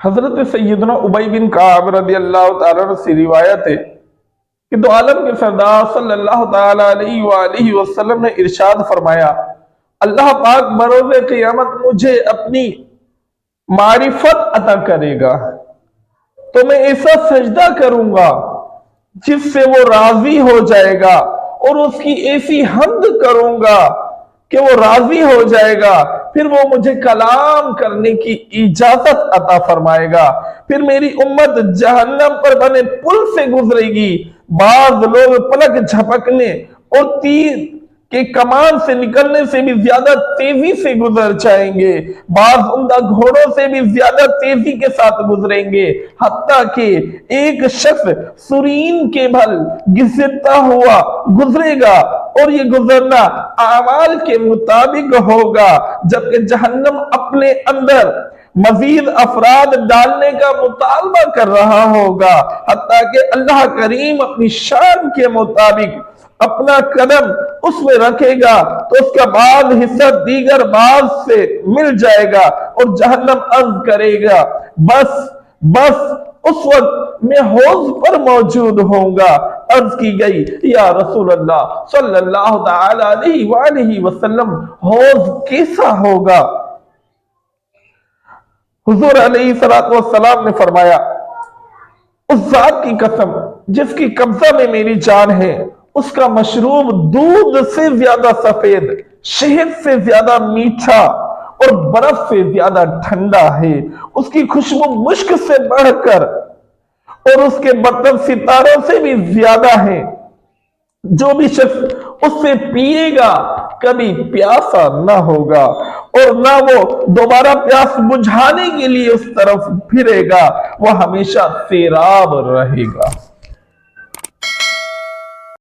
حضرت سیدنا ابی بن کعب رضی اللہ تعالیٰ عنہ سے روایت ہے کہ دو عالم کے سردار صلی اللہ تعالیٰ علیہ وآلہ وسلم نے ارشاد فرمایا، اللہ پاک بروز قیامت مجھے اپنی معرفت عطا کرے گا تو میں ایسا سجدہ کروں گا جس سے وہ راضی ہو جائے گا، اور اس کی ایسی حمد کروں گا کہ وہ راضی ہو جائے گا، پھر وہ مجھے کلام کرنے کی اجازت عطا فرمائے گا، پھر میری امت جہنم پر بنے پل سے گزرے گی، بعض لوگ پلک جھپکنے اور تیر کے کمان سے نکلنے سے بھی زیادہ تیزی سے گزر جائیں گے، بعض عمدہ گھوڑوں سے بھی زیادہ تیزی کے ساتھ گزریں گے، حتیٰ کہ ایک شخص سرین کے بھل گھستا ہوا گزرے گا، اور یہ گزرنا اعمال کے مطابق ہوگا، جبکہ جہنم اپنے اندر مزید افراد ڈالنے کا مطالبہ کر رہا ہوگا، حتیٰ کہ اللہ کریم اپنی شان کے مطابق اپنا قدم اس میں رکھے گا تو اس کا بعض حصہ دیگر بعض سے مل جائے گا، اور جہنم عرض کرے گا، بس اس وقت میں حوض پر موجود ہوں گا۔ عرض کی گئی، یا رسول اللہ صلی اللہ تعالی علیہ وآلہ وسلم، حوض کیسا ہوگا؟ حضور علیہ السلام نے فرمایا، اس ذات کی قسم جس کی قبضہ میں میری جان ہے، اس کا مشروب دودھ سے زیادہ سفید، شہد سے زیادہ میٹھا اور برف سے زیادہ ٹھنڈا ہے، اس کی خوشبو مشک سے بڑھ کر اور اس کے برتن ستاروں سے بھی زیادہ ہے، جو بھی شخص اس سے پیے گا کبھی پیاسا نہ ہوگا، اور نہ وہ دوبارہ پیاس بجھانے کے لیے اس طرف پھرے گا، وہ ہمیشہ سیراب رہے گا۔